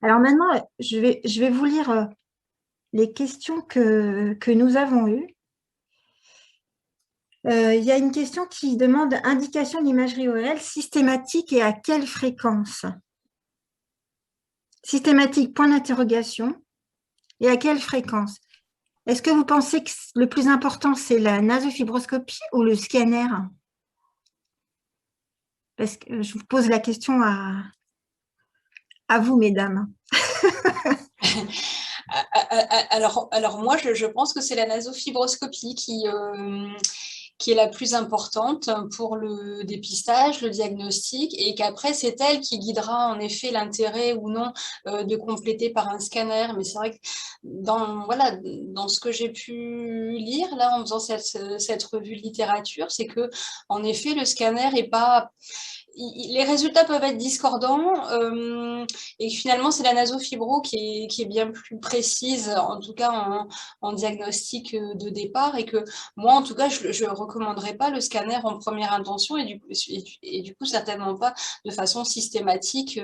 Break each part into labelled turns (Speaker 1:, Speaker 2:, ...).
Speaker 1: Alors maintenant, je vais vous lire les questions que nous avons eues. Il y a une question qui demande indication d'imagerie ORL systématique et à quelle fréquence? Systématique, point d'interrogation. Et à quelle fréquence? Est-ce que vous pensez que le plus important, c'est la nasofibroscopie ou le scanner? Parce que je vous pose la question à vous, mesdames.
Speaker 2: Alors moi, je pense que c'est la nasofibroscopie qui est la plus importante pour le dépistage, le diagnostic, et qu'après, c'est elle qui guidera en effet l'intérêt ou non de compléter par un scanner. Mais c'est vrai que voilà, dans ce que j'ai pu lire là en faisant cette revue de littérature, c'est que en effet, le scanner est pas... Les résultats peuvent être discordants et finalement, c'est la nasofibro qui est bien plus précise, en tout cas en diagnostic de départ, et que moi, en tout cas, je ne recommanderais pas le scanner en première intention et du coup, certainement pas de façon systématique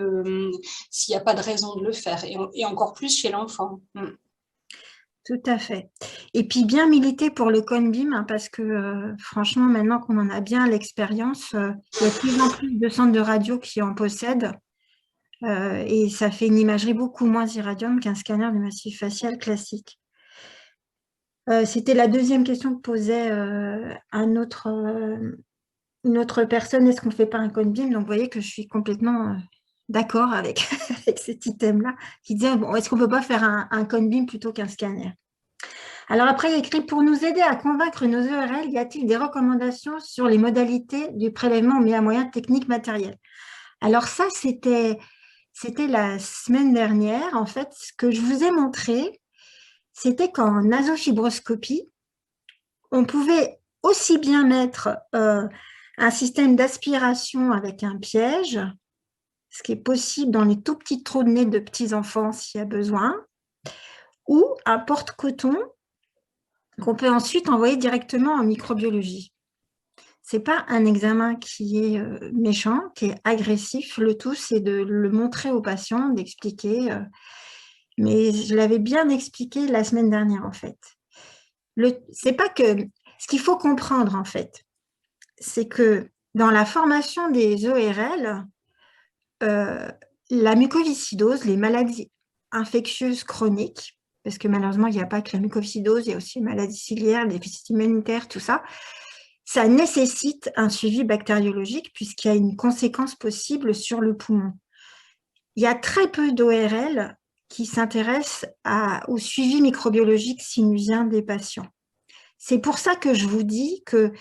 Speaker 2: s'il n'y a pas de raison de le faire, et encore plus chez l'enfant.
Speaker 1: Tout à fait. Et puis bien militer pour le CONBIM, hein, parce que franchement, maintenant qu'on en a bien l'expérience, il y a de plus en plus de centres de radio qui en possèdent. Et ça fait une imagerie beaucoup moins irradiante qu'un scanner du massif facial classique. C'était la deuxième question que posait une autre personne, est-ce qu'on ne fait pas un CONBIM? Donc vous voyez que je suis complètement d'accord avec, avec cet item-là, qui disait, bon, est-ce qu'on ne peut pas faire un CONBIM plutôt qu'un scanner? Alors après, il y a écrit, pour nous aider à convaincre nos ERL, y a-t-il des recommandations sur les modalités du prélèvement mais à moyens techniques matériels? Alors ça, c'était la semaine dernière. En fait, ce que je vous ai montré, c'était qu'en nasofibroscopie, on pouvait aussi bien mettre un système d'aspiration avec un piège, ce qui est possible dans les tout petits trous de nez de petits-enfants s'il y a besoin, ou un porte-coton qu'on peut ensuite envoyer directement en microbiologie. Ce n'est pas un examen qui est méchant, qui est agressif. Le tout, c'est de le montrer aux patients, d'expliquer. Mais je l'avais bien expliqué la semaine dernière, en fait. C'est pas que... Ce qu'il faut comprendre, en fait, c'est que dans la formation des ORL, la mucoviscidose, les maladies infectieuses chroniques, parce que malheureusement, il n'y a pas que la mucoviscidose, il y a aussi les maladies ciliaires, les déficits immunitaires, tout ça, ça nécessite un suivi bactériologique puisqu'il y a une conséquence possible sur le poumon. Il y a très peu d'ORL qui s'intéressent au suivi microbiologique sinusien des patients. C'est pour ça que je vous dis que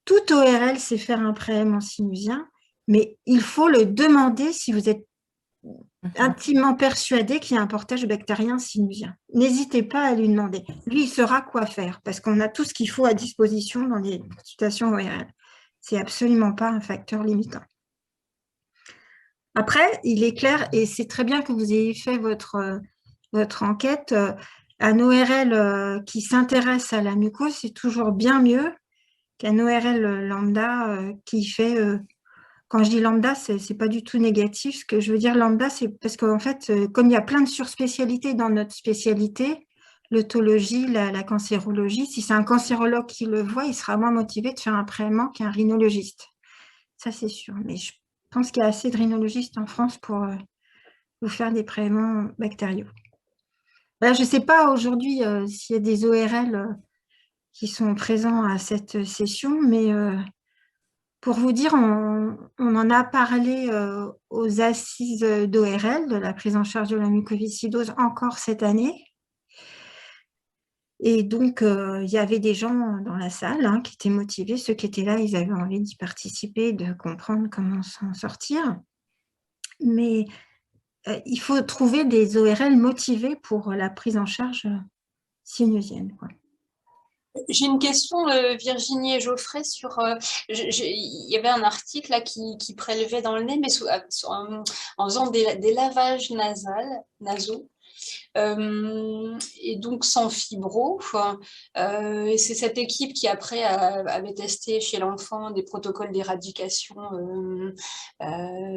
Speaker 1: tout ORL sait faire un prélèvement sinusien, mais il faut le demander si vous êtes intimement persuadé qu'il y a un portage bactérien sinusien. N'hésitez pas à lui demander. Lui, il saura quoi faire parce qu'on a tout ce qu'il faut à disposition dans les consultations ORL. C'est absolument pas un facteur limitant. Après, il est clair, et c'est très bien que vous ayez fait votre enquête, un ORL qui s'intéresse à la mucose, c'est toujours bien mieux qu'un ORL lambda qui fait... Quand je dis lambda, ce n'est pas du tout négatif. Ce que je veux dire lambda, c'est parce qu'en fait, comme il y a plein de surspécialités dans notre spécialité, l'autologie, la cancérologie, si c'est un cancérologue qui le voit, il sera moins motivé de faire un prélèvement qu'un rhinologiste. Ça, c'est sûr. Mais je pense qu'il y a assez de rhinologistes en France pour vous faire des prélèvements bactériaux. Là, je ne sais pas aujourd'hui s'il y a des ORL qui sont présents à cette session, mais pour vous dire, on en a parlé aux assises d'ORL, de la prise en charge de la mucoviscidose, encore cette année. Et donc, il y avait des gens dans la salle qui étaient motivés. Ceux qui étaient là, ils avaient envie d'y participer, de comprendre comment s'en sortir. Mais il faut trouver des ORL motivés pour la prise en charge sinusienne, quoi.
Speaker 2: J'ai une question, Virginie et Geoffrey, sur... il y avait un article là, qui prélevait dans le nez, mais en faisant des lavages nasaux. Et donc sans fibro. Et c'est cette équipe qui après avait testé chez l'enfant des protocoles d'éradication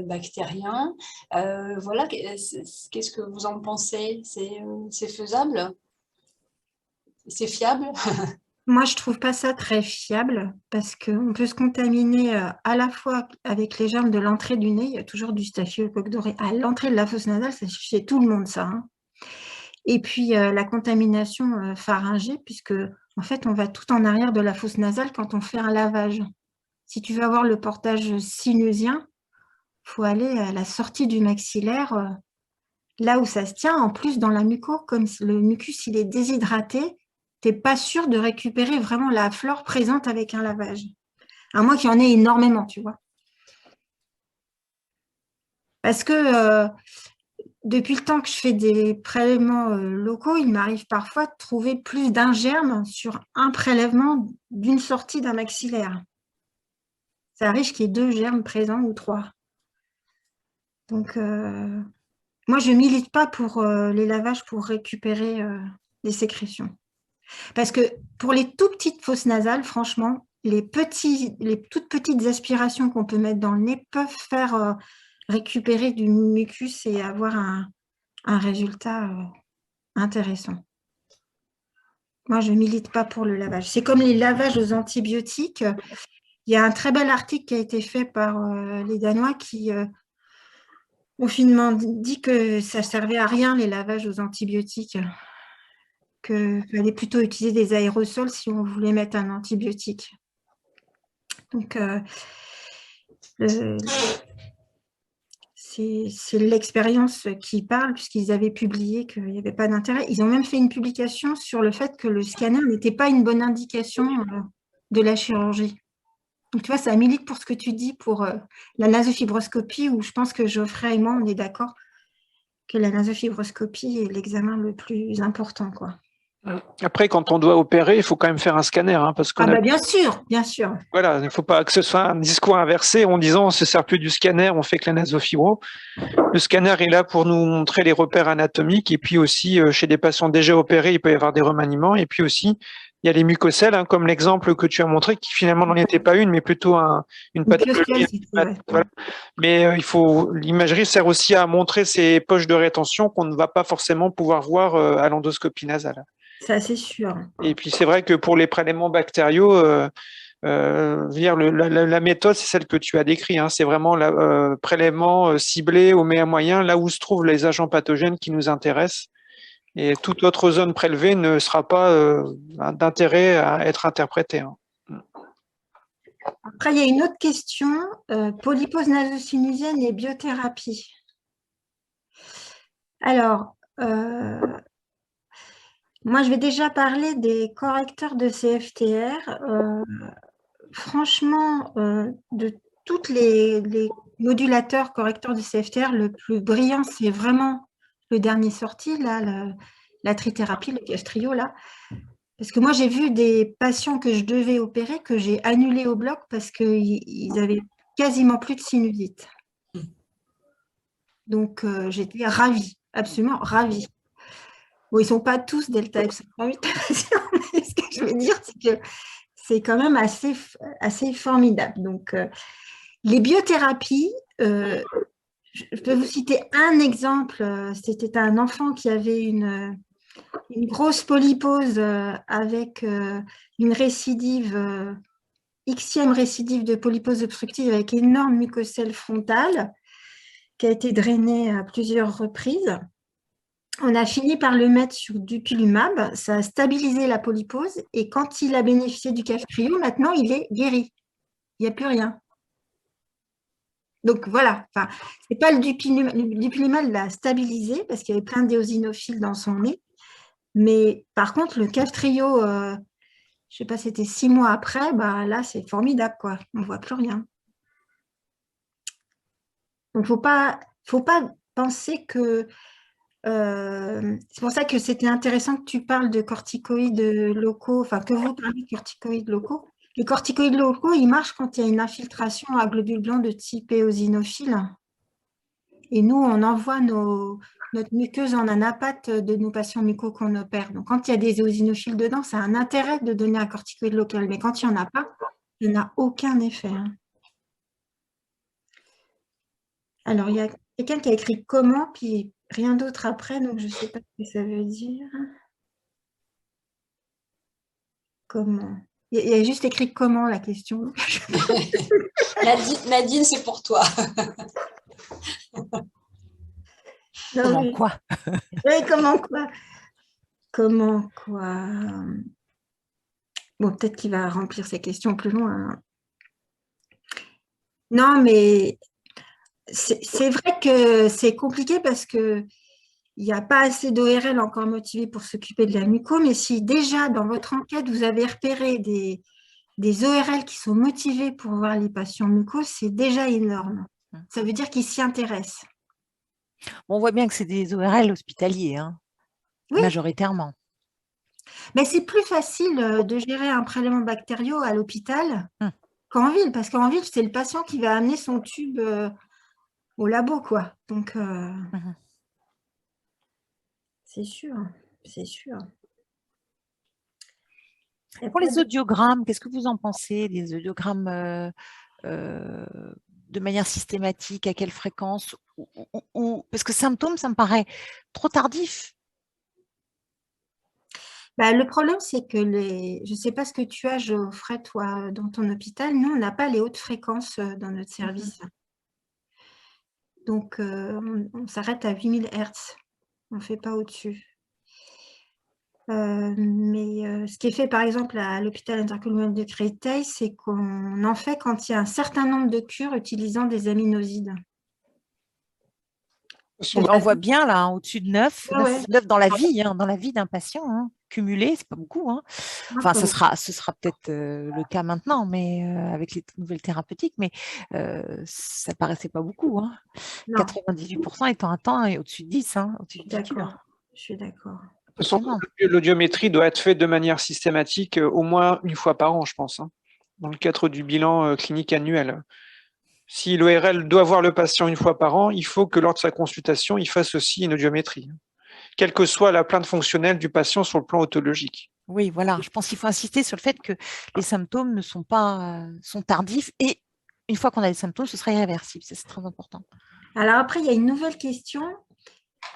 Speaker 2: bactériens. Voilà, qu'est-ce que vous en pensez? C'est faisable? C'est fiable?
Speaker 1: Moi, je trouve pas ça très fiable parce qu'on peut se contaminer à la fois avec les germes de l'entrée du nez. Il y a toujours du staphylocoque doré à l'entrée de la fosse nasale, c'est chez tout le monde ça, hein. Et puis la contamination pharyngée, puisque en fait, on va tout en arrière de la fosse nasale quand on fait un lavage. Si tu veux avoir le portage sinusien, il faut aller à la sortie du maxillaire, là où ça se tient. En plus, dans la muco, comme le mucus il est déshydraté, tu n'es pas sûr de récupérer vraiment la flore présente avec un lavage. À moins qu'il y en ait énormément, tu vois. Parce que depuis le temps que je fais des prélèvements locaux, il m'arrive parfois de trouver plus d'un germe sur un prélèvement d'une sortie d'un maxillaire. Ça arrive qu'il y ait 2 germes présents ou 3. Donc, moi, je ne milite pas pour les lavages pour récupérer les sécrétions. Parce que pour les tout petites fosses nasales, franchement, les toutes petites aspirations qu'on peut mettre dans le nez peuvent faire récupérer du mucus et avoir un résultat intéressant. Moi, je ne milite pas pour le lavage. C'est comme les lavages aux antibiotiques. Il y a un très bel article qui a été fait par les Danois qui ont finalement dit que ça ne servait à rien les lavages aux antibiotiques, qu'il fallait plutôt utiliser des aérosols si on voulait mettre un antibiotique. Donc, c'est l'expérience qui parle, puisqu'ils avaient publié qu'il n'y avait pas d'intérêt. Ils ont même fait une publication sur le fait que le scanner n'était pas une bonne indication de la chirurgie. Donc, tu vois, ça milite pour ce que tu dis pour la nasofibroscopie, où je pense que Geoffrey et moi, on est d'accord que la nasofibroscopie est l'examen le plus important, quoi.
Speaker 3: Après, quand on doit opérer, il faut quand même faire un scanner, hein, parce qu'on
Speaker 1: bien sûr, bien sûr.
Speaker 3: Voilà, il ne faut pas que ce soit un discours inversé en disant on ne se sert plus du scanner, on fait que la nasofibro. Le scanner est là pour nous montrer les repères anatomiques, et puis aussi chez des patients déjà opérés, il peut y avoir des remaniements, et puis aussi il y a les mucocèles, hein, comme l'exemple que tu as montré, qui finalement n'en était pas une, mais plutôt une pathologie. Voilà. Mais l'imagerie sert aussi à montrer ces poches de rétention qu'on ne va pas forcément pouvoir voir à l'endoscopie nasale.
Speaker 1: Ça, c'est sûr.
Speaker 3: Et puis c'est vrai que pour les prélèvements bactériaux, la méthode, c'est celle que tu as décrite, hein. C'est vraiment le prélèvement ciblé au moyen, là où se trouvent les agents pathogènes qui nous intéressent. Et toute autre zone prélevée ne sera pas d'intérêt à être interprétée, hein.
Speaker 1: Après, il y a une autre question, polypose naso-sinusienne et biothérapie. Alors, moi, je vais déjà parler des correcteurs de CFTR. Franchement, de toutes les modulateurs correcteurs de CFTR, le plus brillant, c'est vraiment le dernier sorti, là, la trithérapie, le Kaftrio, là. Parce que moi, j'ai vu des patients que je devais opérer, que j'ai annulés au bloc parce qu'ils avaient quasiment plus de sinusite. Donc, j'étais ravie, absolument ravie. Bon, ils ne sont pas tous delta F108, mais ce que je veux dire, c'est que c'est quand même assez formidable. Donc, les biothérapies, je peux vous citer un exemple. C'était un enfant qui avait une grosse polypose avec une récidive, Xème récidive de polypose obstructive avec énorme mucocèle frontale qui a été drainée à plusieurs reprises. On a fini par le mettre sur du dupilumab, ça a stabilisé la polypose et quand il a bénéficié du Kaftrio, maintenant il est guéri. Il n'y a plus rien. Donc voilà, enfin, ce n'est pas le dupilumab l'a stabilisé parce qu'il y avait plein d'éosinophiles dans son nez. Mais par contre, le Kaftrio, je ne sais pas, c'était 6 mois après, bah, là c'est formidable, quoi. On ne voit plus rien. Donc il ne faut pas penser que c'est pour ça que c'était intéressant que tu parles de corticoïdes locaux, enfin que vous parlez de corticoïdes locaux. Les corticoïdes locaux, ils marchent quand il y a une infiltration à globules blancs de type éosinophile. Et nous, on envoie notre muqueuse en anapathe de nos patients mucos qu'on opère. Donc, quand il y a des éosinophiles dedans, ça a un intérêt de donner un corticoïde local. Mais quand il n'y en a pas, il n'y en a aucun effet. Hein. Alors, il y a quelqu'un qui a écrit comment, puis rien d'autre après, donc je ne sais pas ce que ça veut dire. Comment? Il y a juste écrit comment la question.
Speaker 2: Nadine, c'est pour toi.
Speaker 1: Non,
Speaker 4: Comment
Speaker 1: oui.
Speaker 4: quoi?
Speaker 1: Oui, comment quoi? Comment quoi? Bon, peut-être qu'il va remplir ses questions plus loin. Non, mais c'est vrai que c'est compliqué parce que il n'y a pas assez d'ORL encore motivés pour s'occuper de la muco, mais si déjà dans votre enquête, vous avez repéré des ORL qui sont motivés pour voir les patients mucos, c'est déjà énorme. Ça veut dire qu'ils s'y intéressent.
Speaker 4: On voit bien que c'est des ORL hospitaliers, hein,
Speaker 1: oui.
Speaker 4: Majoritairement.
Speaker 1: Mais c'est plus facile de gérer un prélèvement bactériaux à l'hôpital qu'en ville, parce qu'en ville, c'est le patient qui va amener son tube au labo, quoi. Donc, c'est sûr, c'est sûr.
Speaker 4: Pour les audiogrammes, qu'est-ce que vous en pensez? Les audiogrammes de manière systématique, à quelle fréquence parce que symptômes, ça me paraît trop tardif.
Speaker 1: Bah, le problème, c'est que je ne sais pas ce que tu as, Geoffrey, toi, dans ton hôpital. Nous, on n'a pas les hautes fréquences dans notre service. Donc, on s'arrête à 8000 Hz. On ne fait pas au-dessus. Mais ce qui est fait, par exemple, à l'hôpital intercommunal de Créteil, c'est qu'on en fait quand il y a un certain nombre de cures utilisant des aminosides.
Speaker 4: On voit bien là, au-dessus de 9,
Speaker 1: Ouais.
Speaker 4: 9 dans la vie, hein, dans la vie d'un patient. Hein. Cumulé, c'est pas beaucoup. Hein. Enfin, ce sera peut-être le cas maintenant, mais avec les nouvelles thérapeutiques, mais ça paraissait pas beaucoup. Hein. 98% étant un temps et au-dessus de 10, hein, au-dessus de 10 cures.
Speaker 1: Je suis d'accord.
Speaker 3: L'audiométrie doit être faite de manière systématique au moins une fois par an, je pense, hein, dans le cadre du bilan clinique annuel. Si l'ORL doit voir le patient une fois par an, il faut que lors de sa consultation, il fasse aussi une audiométrie, quelle que soit la plainte fonctionnelle du patient sur le plan otologique.
Speaker 4: Oui, voilà. Je pense qu'il faut insister sur le fait que les symptômes ne sont pas sont tardifs et une fois qu'on a les symptômes, ce sera irréversible. C'est très important.
Speaker 1: Alors après, il y a une nouvelle question.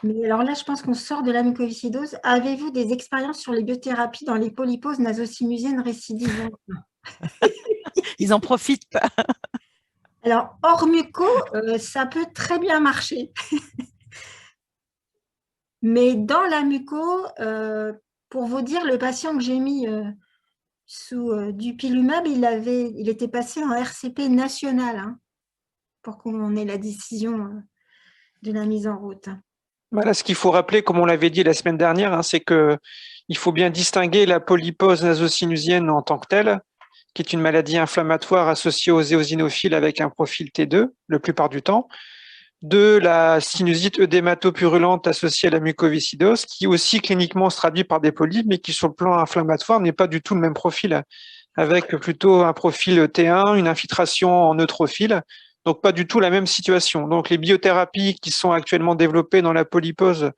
Speaker 1: Mais alors là, je pense qu'on sort de la mucoviscidose. Avez-vous des expériences sur les biothérapies dans les polyposes nasosinusiennes récidivantes?
Speaker 4: Ils en profitent pas.
Speaker 1: Alors, hors muco, ça peut très bien marcher. Mais dans la muco, pour vous dire, le patient que j'ai mis sous dupilumab, il était passé en RCP national hein, pour qu'on ait la décision de la mise en route.
Speaker 3: Voilà, ce qu'il faut rappeler, comme on l'avait dit la semaine dernière, hein, c'est qu'il faut bien distinguer la polypose nasosinusienne en tant que telle, qui est une maladie inflammatoire associée aux éosinophiles avec un profil T2, la plupart du temps, de la sinusite œdématopurulente associée à la mucoviscidose, qui aussi cliniquement se traduit par des polypes, mais qui sur le plan inflammatoire n'est pas du tout le même profil, avec plutôt un profil T1, une infiltration en neutrophile, donc pas du tout la même situation. Donc les biothérapies qui sont actuellement développées dans la polypose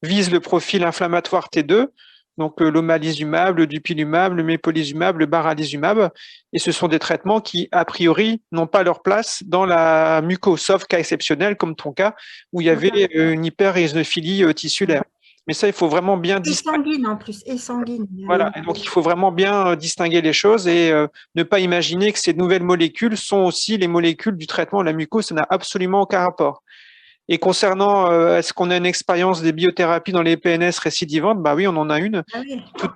Speaker 3: visent le profil inflammatoire T2, donc l'omalizumab, le dupilumab, le mépolizumab, le baralizumab, et ce sont des traitements qui, a priori, n'ont pas leur place dans la muco, sauf cas exceptionnel, comme ton cas, où il y avait une hyperéosinophilie tissulaire. Mais ça, il faut vraiment bien distinguer.
Speaker 1: Et sanguine en plus, et sanguine.
Speaker 3: Voilà, et donc il faut vraiment bien distinguer les choses et ne pas imaginer que ces nouvelles molécules sont aussi les molécules du traitement de la mucose, ça n'a absolument aucun rapport. Et concernant est-ce qu'on a une expérience des biothérapies dans les PNS récidivantes, bah oui, on en a une,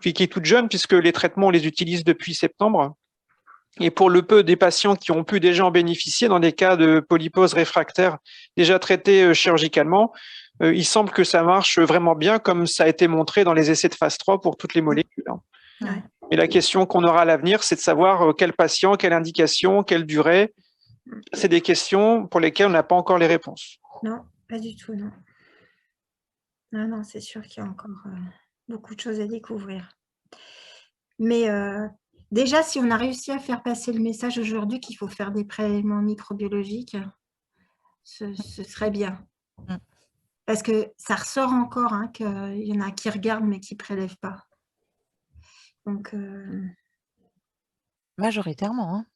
Speaker 3: qui est toute jeune, puisque les traitements, on les utilise depuis septembre. Et pour le peu des patients qui ont pu déjà en bénéficier dans des cas de polypose réfractaire déjà traités chirurgicalement, il semble que ça marche vraiment bien, comme ça a été montré dans les essais de phase 3 pour toutes les molécules. Ouais. Et la question qu'on aura à l'avenir, c'est de savoir quel patient, quelle indication, quelle durée. C'est des questions pour lesquelles on n'a pas encore les réponses.
Speaker 1: Non, pas du tout, non. Non, c'est sûr qu'il y a encore beaucoup de choses à découvrir. Mais déjà, si on a réussi à faire passer le message aujourd'hui qu'il faut faire des prélèvements microbiologiques, ce serait bien.
Speaker 4: Mm.
Speaker 1: Parce que ça ressort encore, hein, qu'il y en a qui regardent mais qui ne prélèvent pas. Donc,
Speaker 4: Majoritairement, hein.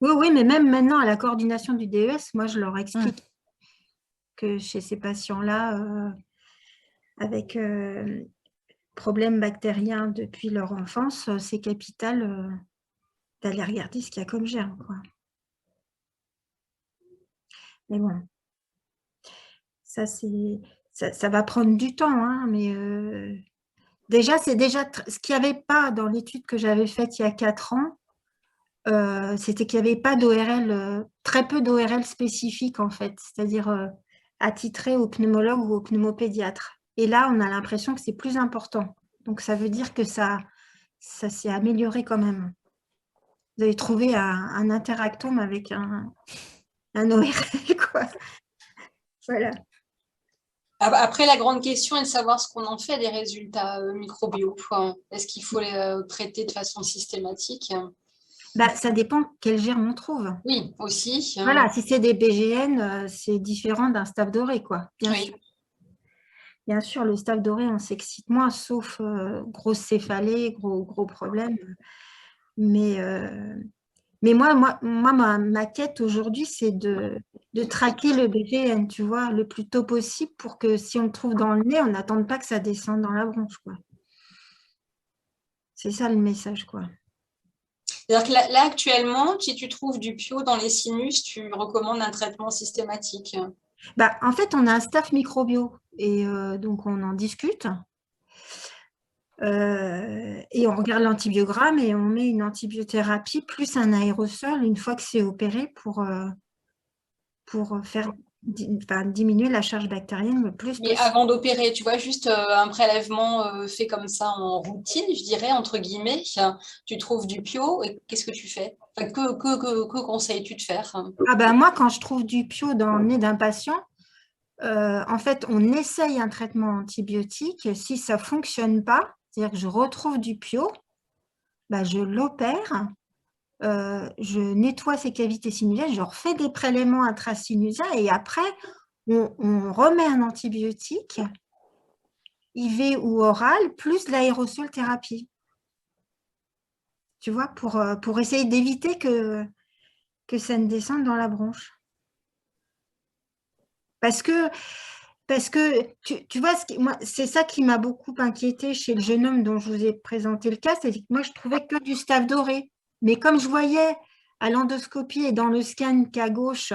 Speaker 1: oui, mais même maintenant, à la coordination du DES, moi, je leur explique que chez ces patients-là, avec problèmes bactériens depuis leur enfance, c'est capital d'aller regarder ce qu'il y a comme germe, quoi. Mais bon, ça va prendre du temps, hein, mais déjà, c'est déjà ce qu'il n'y avait pas dans l'étude que j'avais faite il y a 4 ans, c'était qu'il n'y avait pas d'ORL, très peu d'ORL spécifiques en fait, c'est-à-dire attitrés au pneumologue ou au pneumopédiatre. Et là, on a l'impression que c'est plus important. Donc, ça veut dire que ça s'est amélioré quand même. Vous avez trouvé un interactome avec un ORL, quoi. Voilà.
Speaker 2: Après, la grande question est de savoir ce qu'on en fait des résultats microbiaux. Enfin, est-ce qu'il faut les traiter de façon systématique?
Speaker 1: Bah, ça dépend quel germe on trouve.
Speaker 2: Oui, aussi.
Speaker 1: Voilà, si c'est des BGN, c'est différent d'un staph doré, quoi. Bien sûr. Bien sûr, le staph doré, on s'excite moins, sauf grosse céphalée, gros problème. Mais moi, ma quête aujourd'hui, c'est de traquer le BGN, tu vois, le plus tôt possible pour que si on le trouve dans le nez, on n'attende pas que ça descende dans la bronche, quoi. C'est ça le message, quoi.
Speaker 2: C'est-à-dire que là, actuellement, si tu trouves du pio dans les sinus, tu recommandes un traitement systématique.
Speaker 1: Bah, en fait, on a un staff microbio et donc on en discute. Et on regarde l'antibiogramme et on met une antibiothérapie plus un aérosol une fois que c'est opéré pour faire diminuer la charge bactérienne le plus
Speaker 2: Mais
Speaker 1: possible.
Speaker 2: avant d'opérer, tu vois, juste un prélèvement fait comme ça en routine, je dirais, entre guillemets, tu trouves du pio et qu'est-ce que tu fais? Enfin, que conseilles-tu de faire?
Speaker 1: Ah ben, moi, quand je trouve du pio dans le nez d'un patient, en fait, on essaye un traitement antibiotique. Si ça ne fonctionne pas, c'est-à-dire que je retrouve du pio, ben, je l'opère. Je nettoie ces cavités sinusales, je refais des prélèvements intrasinusiens et après, on remet un antibiotique, IV ou oral, plus l'aérosol thérapie. Tu vois, pour essayer d'éviter que ça ne descende dans la bronche. Parce que tu vois, c'est ça qui m'a beaucoup inquiétée chez le jeune homme dont je vous ai présenté le cas, c'est que moi, je trouvais que du staph doré. Mais comme je voyais à l'endoscopie et dans le scan qu'à gauche,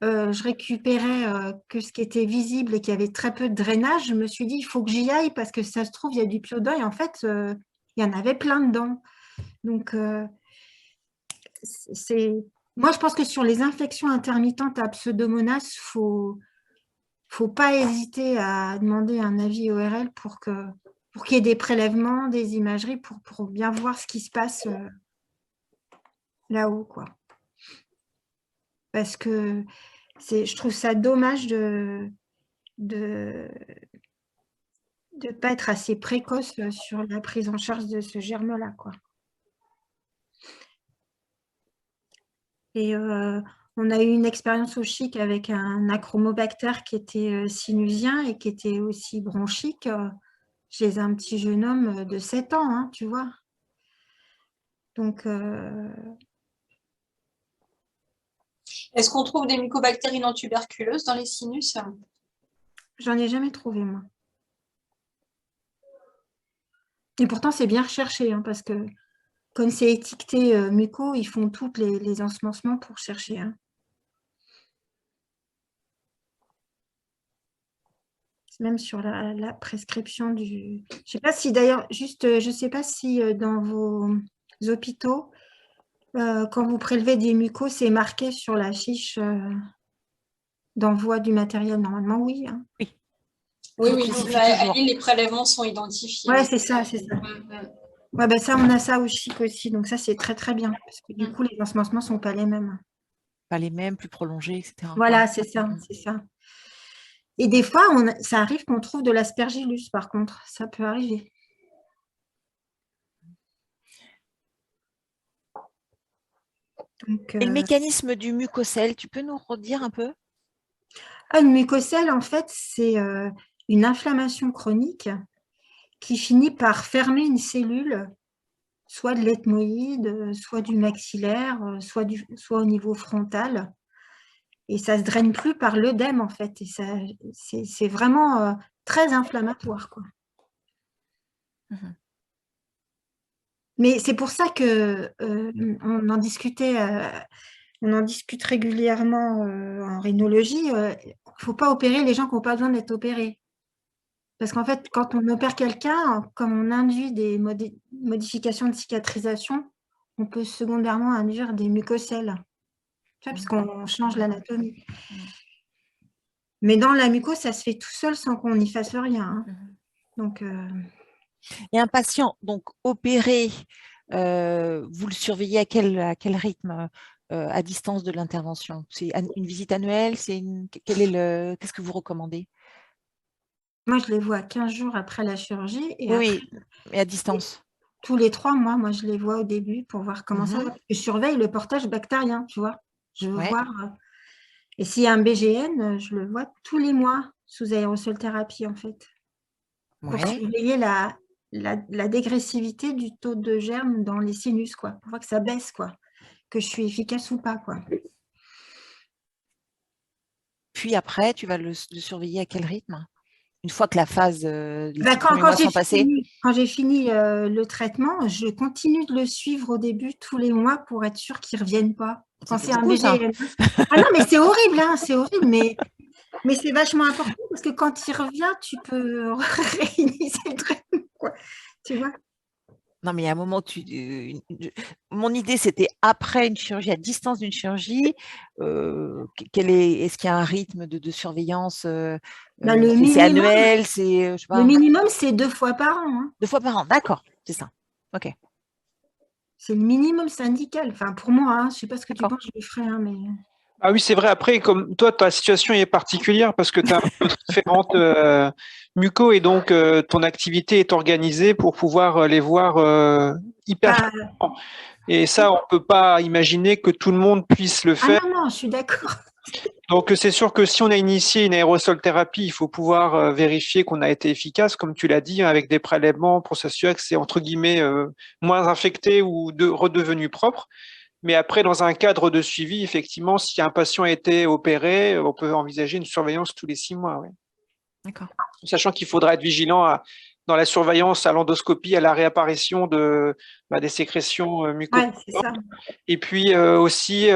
Speaker 1: je récupérais que ce qui était visible et qu'il y avait très peu de drainage, je me suis dit, il faut que j'y aille parce que ça se trouve, il y a du piodin et en fait, il y en avait plein dedans. Donc, moi, je pense que sur les infections intermittentes à Pseudomonas, faut pas hésiter à demander un avis ORL pour qu'il y ait des prélèvements, des imageries, pour bien voir ce qui se passe là-haut, quoi. Parce que je trouve ça dommage de ne pas être assez précoce sur la prise en charge de ce germe-là, quoi. Et on a eu une expérience au CHIC avec un achromobactère qui était sinusien et qui était aussi bronchique chez un petit jeune homme de 7 ans, hein, tu vois. Donc,
Speaker 2: Est-ce qu'on trouve des mycobactéries non tuberculeuses dans les sinus?
Speaker 1: j'en ai jamais trouvé, moi. Et pourtant, c'est bien recherché, hein, parce que comme c'est étiqueté muco, ils font tous les ensemencements pour chercher, hein. Même sur la prescription du... Je ne sais pas si d'ailleurs, juste, je sais pas si dans vos hôpitaux, quand vous prélevez des mucos, c'est marqué sur la fiche d'envoi du matériel. Normalement, oui, hein.
Speaker 2: Oui,
Speaker 4: spécifie
Speaker 2: à
Speaker 4: toujours.
Speaker 2: Lille, les prélèvements sont identifiés.
Speaker 1: Ouais, c'est ça, c'est ça. Ouais, ben ça, on a ça au CHIC aussi. Donc ça, c'est très, très bien. Parce que du coup, les ensemencements ne sont pas les mêmes.
Speaker 4: Pas les mêmes, plus prolongés, etc.
Speaker 1: Voilà, c'est ça, c'est ça. Et des fois, ça arrive qu'on trouve de l'aspergillus, par contre. Ça peut arriver. Donc,
Speaker 4: Et le mécanisme du mucocèle, tu peux nous redire un peu?
Speaker 1: Une mucocèle, en fait, c'est une inflammation chronique qui finit par fermer une cellule, soit de l'ethmoïde, soit du maxillaire, soit au niveau frontal. Et ça ne se draine plus par l'œdème, en fait. Et c'est vraiment très inflammatoire, quoi. Mais c'est pour ça que on en discutait, on en discute régulièrement en rhinologie. Il ne faut pas opérer les gens qui n'ont pas besoin d'être opérés. Parce qu'en fait, quand on opère quelqu'un, comme on induit des modifications de cicatrisation, on peut secondairement induire des mucocèles, puisqu'on change l'anatomie. Mais dans la mucose, ça se fait tout seul sans qu'on n'y fasse rien. Donc,
Speaker 4: et un patient donc opéré, vous le surveillez à quel rythme à distance de l'intervention? C'est une visite annuelle? Qu'est-ce que vous recommandez?
Speaker 1: moi, je les vois 15 jours après la chirurgie. Et
Speaker 4: Oui, mais à distance.
Speaker 1: Tous les 3 mois, moi, je les vois au début pour voir comment ça va. Je surveille le portage bactérien, tu vois. Je veux voir. Et s'il y a un BGN, je le vois tous les mois sous aérosol thérapie, en fait. Pour surveiller la dégressivité du taux de germes dans les sinus, quoi. Pour voir que ça baisse, quoi. Que je suis efficace ou pas, quoi.
Speaker 4: Puis après, tu vas le surveiller à quel rythme? Une fois que la phase
Speaker 1: quand j'ai fini le traitement, je continue de le suivre au début tous les mois pour être sûre qu'il ne revienne pas. Quand c'est un BGN. Ah non, mais c'est horrible, hein, c'est horrible, mais c'est vachement important parce que quand il revient, tu peux réinitier le traitement, quoi. Tu vois?
Speaker 4: Non, mais à un moment, mon idée, c'était après une chirurgie, à distance d'une chirurgie, est-ce qu'il y a un rythme de surveillance c'est annuel, je sais pas.
Speaker 1: Le minimum, c'est 2 fois par an. Hein.
Speaker 4: 2 fois par an, d'accord, c'est ça. Ok.
Speaker 1: C'est le minimum syndical. Enfin, pour moi, hein, je ne sais pas ce que tu penses, je le ferai, hein, mais...
Speaker 3: Ah oui, c'est vrai. Après, comme toi, ta situation est particulière parce que tu as différentes mucos et donc ton activité est organisée pour pouvoir les voir hyper fréquemment. Et ça, on ne peut pas imaginer que tout le monde puisse le faire.
Speaker 1: Ah non, je suis d'accord.
Speaker 3: Donc, c'est sûr que si on a initié une aérosol thérapie, il faut pouvoir vérifier qu'on a été efficace, comme tu l'as dit, avec des prélèvements pour s'assurer que c'est entre guillemets moins infecté ou redevenu propre. Mais après, dans un cadre de suivi, effectivement, si un patient a été opéré, on peut envisager une surveillance tous les 6 mois. Ouais.
Speaker 4: D'accord.
Speaker 3: Sachant qu'il faudra être vigilant dans la surveillance à l'endoscopie, à la réapparition des sécrétions mucosales.
Speaker 1: Ouais,
Speaker 3: et puis aussi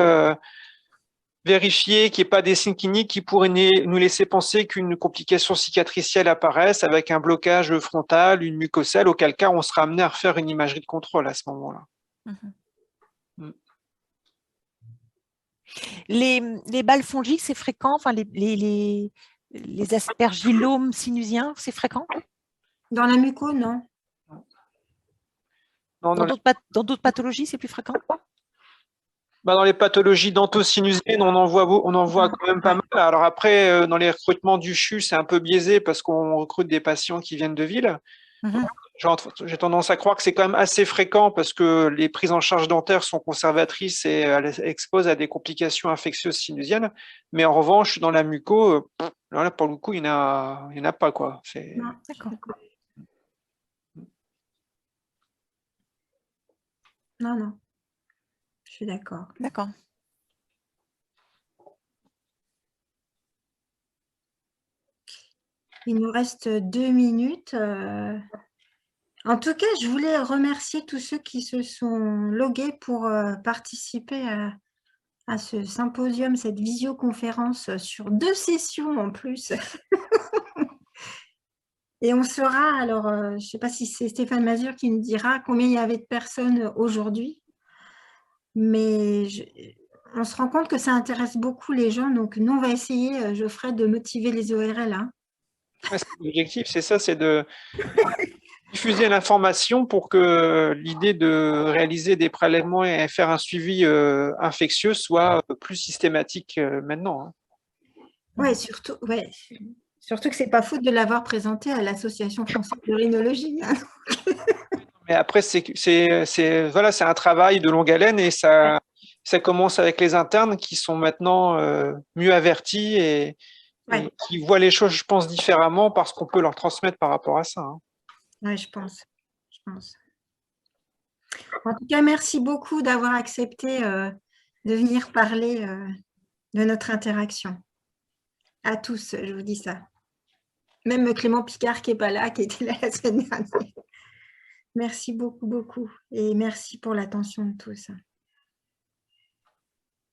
Speaker 3: vérifier qu'il n'y ait pas des signes cliniques qui pourraient nous laisser penser qu'une complication cicatricielle apparaisse avec un blocage frontal, une mucocèle, auquel cas on sera amené à refaire une imagerie de contrôle à ce moment-là.
Speaker 4: Les balles fongiques, c'est fréquent? Enfin, les aspergillomes sinusiens, c'est fréquent?
Speaker 1: Dans la muco, non.
Speaker 4: Dans d'autres pathologies, c'est plus fréquent?
Speaker 3: Dans les pathologies dento-sinusiennes, on en voit quand même pas mal. Alors après, dans les recrutements du CHU, c'est un peu biaisé parce qu'on recrute des patients qui viennent de ville. J'ai tendance à croire que c'est quand même assez fréquent parce que les prises en charge dentaires sont conservatrices et elles exposent à des complications infectieuses sinusiennes. Mais en revanche, dans la muco, là, pour le coup, il n'y en a pas, quoi.
Speaker 1: D'accord. Non. Je suis d'accord.
Speaker 4: D'accord.
Speaker 1: Il nous reste 2 minutes. En tout cas, je voulais remercier tous ceux qui se sont logués pour participer à ce symposium, cette visioconférence sur 2 sessions en plus. Et on saura, alors, je ne sais pas si c'est Stéphane Mazur qui nous dira combien il y avait de personnes aujourd'hui, mais on se rend compte que ça intéresse beaucoup les gens, donc nous, on va essayer, Geoffrey, de motiver les ORL. Hein.
Speaker 3: L'objectif, c'est ça, c'est de diffuser l'information pour que l'idée de réaliser des prélèvements et faire un suivi infectieux soit plus systématique maintenant. Hein.
Speaker 1: Oui, surtout que ce n'est pas faute de l'avoir présenté à l'Association française de rhinologie. Hein.
Speaker 3: Mais après, c'est un travail de longue haleine et ça commence avec les internes qui sont maintenant mieux avertis et
Speaker 1: Ouais.
Speaker 3: qui voient les choses, je pense, différemment parce qu'on peut leur transmettre par rapport à ça. Hein.
Speaker 1: Oui, je pense. En tout cas, merci beaucoup d'avoir accepté de venir parler de notre interaction. À tous, je vous dis ça. Même Clément Picard qui n'est pas là, qui était là la semaine dernière. Merci beaucoup, beaucoup. Et merci pour l'attention de tous.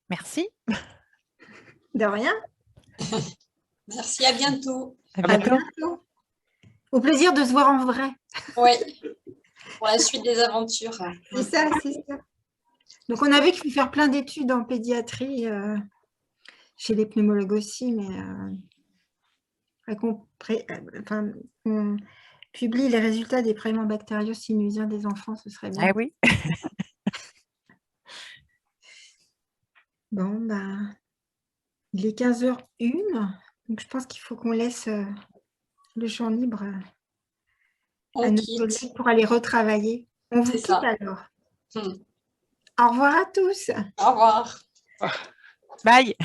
Speaker 4: Merci.
Speaker 1: De rien.
Speaker 2: Merci, à bientôt.
Speaker 4: À
Speaker 1: À
Speaker 4: bientôt.
Speaker 1: bientôt. Au plaisir de se voir en vrai.
Speaker 2: Oui, pour la suite des aventures.
Speaker 1: C'est ça, c'est ça. Donc, on a vu qu'il faut faire plein d'études en pédiatrie, chez les pneumologues aussi, mais qu'on publie les résultats des prélèvements bactériaux sinusiens des enfants, ce serait bien.
Speaker 4: Ah oui.
Speaker 1: Bon, bah, il est 15h01, donc je pense qu'il faut qu'on laisse le champ libre à
Speaker 2: On
Speaker 1: nos
Speaker 2: quitte.
Speaker 1: collègues pour aller retravailler. On vous
Speaker 2: C'est
Speaker 1: quitte
Speaker 2: ça.
Speaker 1: alors.
Speaker 2: Hmm.
Speaker 1: Au revoir à tous.
Speaker 2: Au revoir.
Speaker 4: Bye.